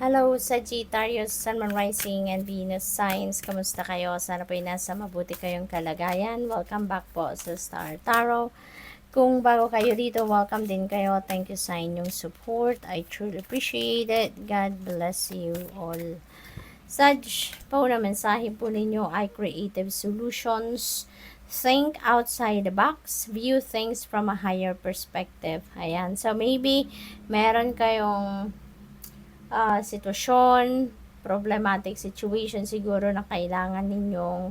Hello, Sagittarius, Sun, Moon, Rising, and Venus signs. Kamusta kayo? Sana po ay nasa mabuti kayong kalagayan. Welcome back po sa Star Tarot. Kung bago kayo dito, welcome din kayo. Thank you sa inyong support. I truly appreciate it. God bless you all. Sag, po na mensahe po ninyo ay creative solutions. Think outside the box. View things from a higher perspective. Ayan. So, maybe meron kayong sitwasyon, problematic situation siguro na kailangan ninyong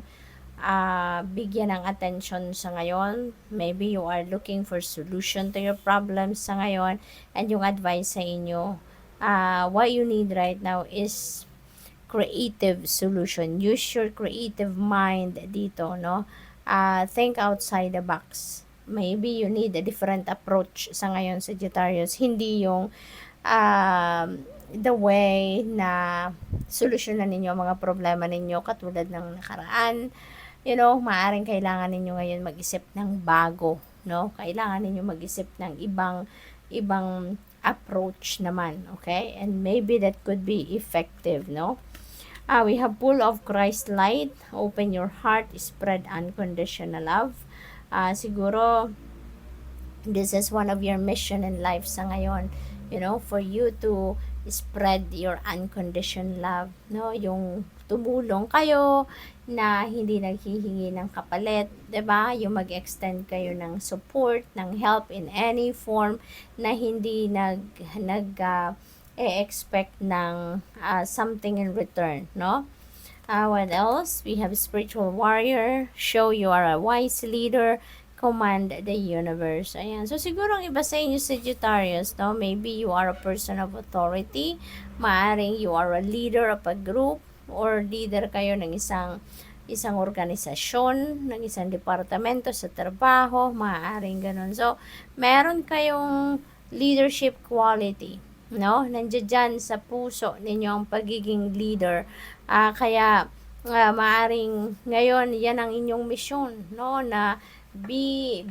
bigyan ng attention sa ngayon. Maybe you are looking for solution to your problems sa ngayon, and yung advice sa inyo, what you need right now is creative solution. Use your creative mind dito, no? Think outside the box. Maybe you need a different approach sa ngayon, Sagittarius. Hindi yung the way na solusyonan ninyo mga problema ninyo katulad ng nakaraan. You know, maaring kailangan ninyo ngayon mag-isip ng bago, no? Kailangan ninyo mag-isip ng ibang approach naman, okay? And maybe that could be effective, no? We have full of Christ light. Open your heart, spread unconditional love. Siguro this is one of your mission in life sa ngayon, you know, for you to spread your unconditional love, no? Yung tumulong kayo na hindi naghihingi ng kapalit, 'di ba? Yung mag-extend kayo ng support, ng help in any form na hindi expect ng something in return, no? What else? We have spiritual warrior, show you are a wise leader, command the universe. Ayan. So, siguro ang iba sa inyo, Sagittarius, no? Maybe you are a person of authority. Maaring you are a leader of a group or leader kayo ng isang organisasyon, ng isang departamento sa trabaho, maaaring ganun. So, meron kayong leadership quality, no? Nandiyan dyan sa puso ninyo ang pagiging leader. Kaya, maaring ngayon, yan ang inyong mission, no? Na be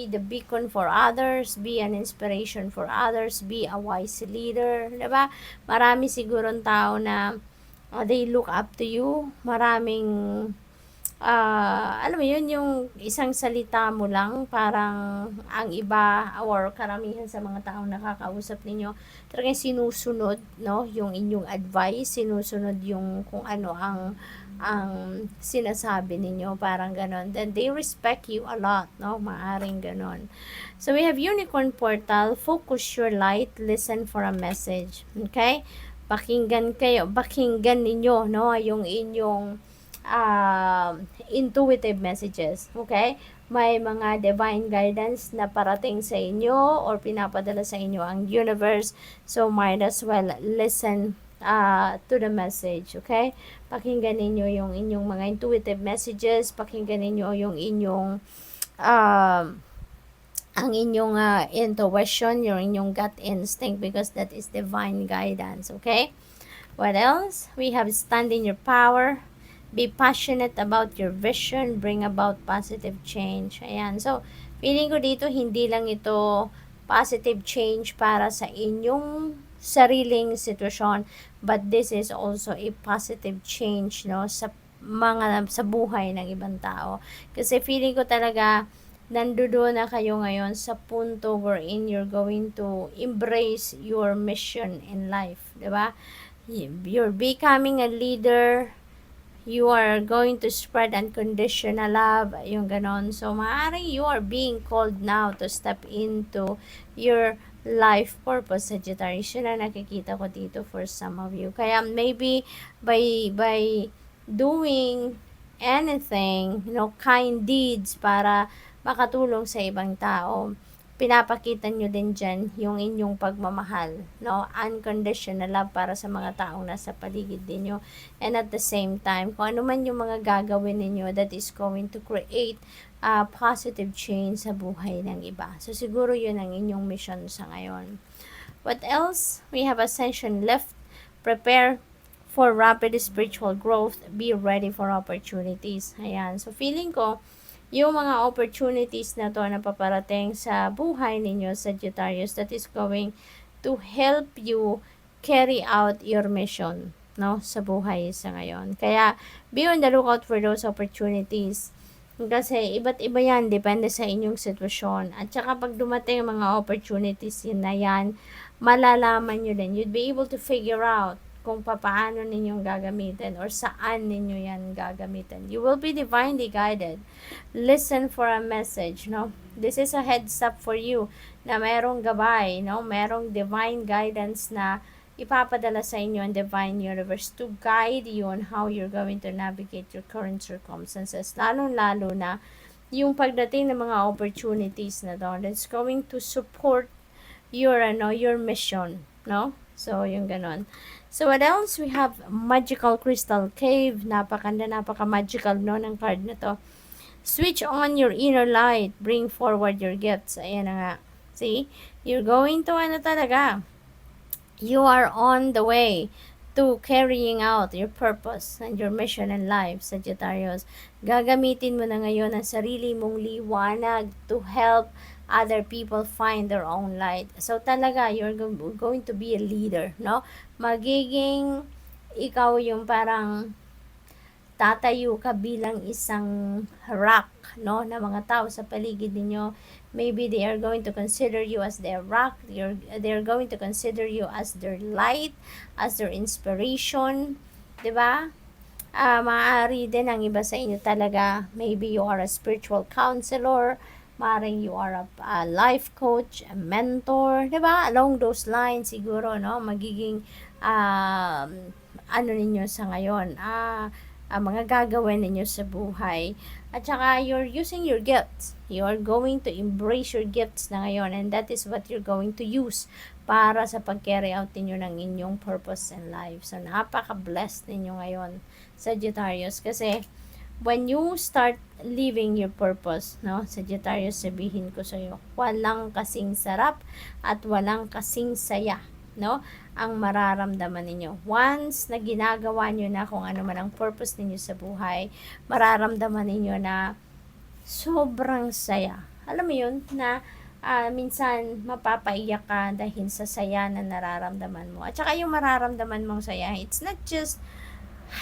the beacon for others, be an inspiration for others, be a wise leader, 'di ba? Marami sigurong tao na they look up to you. Maraming alam mo yun, yung isang salita mo lang, parang ang iba or karamihan sa mga taong nakakausap ninyo, talagang sinusunod, no, yung inyong advice, sinusunod yung kung ano ang sinasabi ninyo, parang ganon. Then they respect you a lot, no, maaring ganon. So we have unicorn portal, focus your light, listen for a message, okay? Pakinggan ninyo, no, yung inyong intuitive messages, okay? May mga divine guidance na parating sa inyo or pinapadala sa inyo ang universe, so might as well listen to the message, okay? Pakinggan ninyo yung inyong mga intuitive messages, pakinggan ninyo yung inyong ang inyong intuition, yung inyong gut instinct, because that is divine guidance, okay? What else? We have stand in your power, be passionate about your vision, bring about positive change. Ayan. So, feeling ko dito, hindi lang ito positive change para sa inyong sariling sitwasyon, but this is also a positive change, no, sa buhay ng ibang tao. Kasi feeling ko talaga, nandoon na kayo ngayon sa punto wherein you're going to embrace your mission in life, 'di ba? You're becoming a leader, you are going to spread unconditional love, yung ganon. So, maaaring you are being called now to step into your life purpose, Sagittarius. Yun na nakikita ko dito for some of you. Kaya, maybe, by doing anything, you know, kind deeds para makatulong sa ibang tao, pinapakita nyo din dyan yung inyong pagmamahal, no? Unconditional love para sa mga taong nasa paligid ninyo. And at the same time, kung ano man yung mga gagawin ninyo that is going to create a positive change sa buhay ng iba. So, siguro yun ang inyong mission sa ngayon. What else? We have ascension left. Prepare for rapid spiritual growth. Be ready for opportunities. Ayan. So, feeling ko, yung mga opportunities na to na paparating sa buhay ninyo, Sagittarius, that is going to help you carry out your mission, no, sa buhay sa ngayon. Kaya, be on the lookout for those opportunities. Kasi, iba't iba yan, depende sa inyong sitwasyon. At saka, pag dumating ang mga opportunities yun na yan, malalaman nyo din. You'd be able to figure out kung paano ninyong gagamitin or saan ninyo yan gagamitin. You will be divinely guided. Listen for a message, no? This is a heads up for you na merong gabay, no? Merong divine guidance na ipapadala sa inyo ang divine universe to guide you on how you're going to navigate your current circumstances. Lalo-lalo na yung pagdating ng mga opportunities na doon that's going to support your mission, no? So, yung ganon. So, what else? We have Magical Crystal Cave. Napakanda, napaka-magical, no, ng card na to. Switch on your inner light. Bring forward your gifts. Ayan na nga. See? You're going to, talaga. You are on the way to carrying out your purpose and your mission in life, Sagittarius. Gagamitin mo na ngayon ang sarili mong liwanag to help other people find their own light. So talaga, you're going to be a leader, no? Magiging ikaw yung parang tatayo ka bilang isang rock, no, na mga tao sa paligid ninyo. Maybe they are going to consider you as their rock. They're going to consider you as their light, as their inspiration, 'di ba? Maaari din ang iba sa inyo talaga, maybe you are a spiritual counselor, maaaring you are a life coach, a mentor, 'di ba? Along those lines siguro, no, magiging ano ninyo sa ngayon, mga gagawin ninyo sa buhay. At saka, you're using your gifts. You're going to embrace your gifts na ngayon, and that is what you're going to use para sa pag-carry out ninyo ng inyong purpose in life. So, napaka-blessed ninyo ngayon, Sagittarius, kasi when you start living your purpose, no, Sagittarius, sabihin ko sa iyo, walang kasing sarap at walang kasing saya, no, ang mararamdaman ninyo. Once na ginagawa nyo na kung ano man ang purpose ninyo sa buhay, mararamdaman ninyo na sobrang saya. Alam mo yun, na minsan mapapaiyak ka dahil sa saya na nararamdaman mo. At saka yung mararamdaman mong saya, it's not just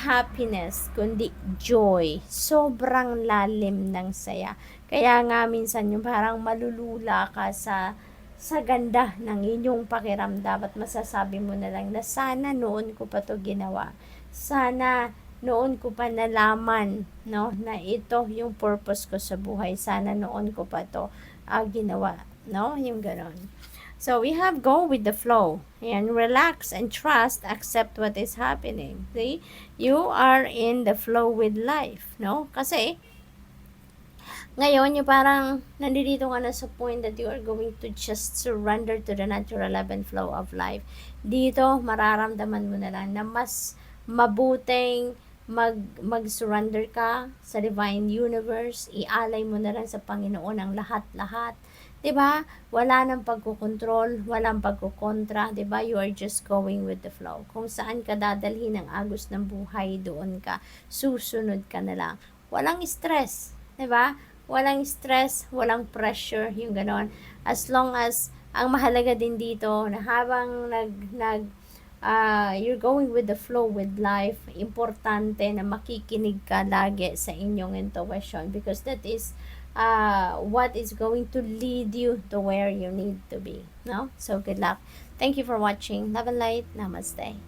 happiness, kundi joy. Sobrang lalim ng saya. Kaya nga minsan yung parang malulula ka sa ganda ng inyong pakiramdam at masasabi mo na lang na sana noon ko pa to ginawa. Sana noon ko pa nalaman, no, na ito yung purpose ko sa buhay. Sana noon ko pa to ginawa, no, yung ganon. So, we have go with the flow. And relax and trust, accept what is happening. See? You are in the flow with life, no? Kasi, ngayon, yung parang nandito ka na sa point that you are going to just surrender to the natural ebb and flow of life. Dito, mararamdaman mo na lang na mas mabuting mag-surrender ka sa divine universe. Ialay mo na lang sa Panginoon ang lahat-lahat. 'Di ba? Wala nang pagkokontrol, walang pagkokontra, 'di ba? You are just going with the flow. Kung saan ka dadalhin ang agos ng buhay, doon ka. Susunod ka na lang. Walang stress, 'di ba? Walang stress, walang pressure, yung ganon. As long as ang mahalaga din dito na habang you're going with the flow with life, importante na makikinig ka lagi sa inyong intuition because that is what is going to lead you to where you need to be, no? So good luck. Thank you for watching. Love and light. Namaste.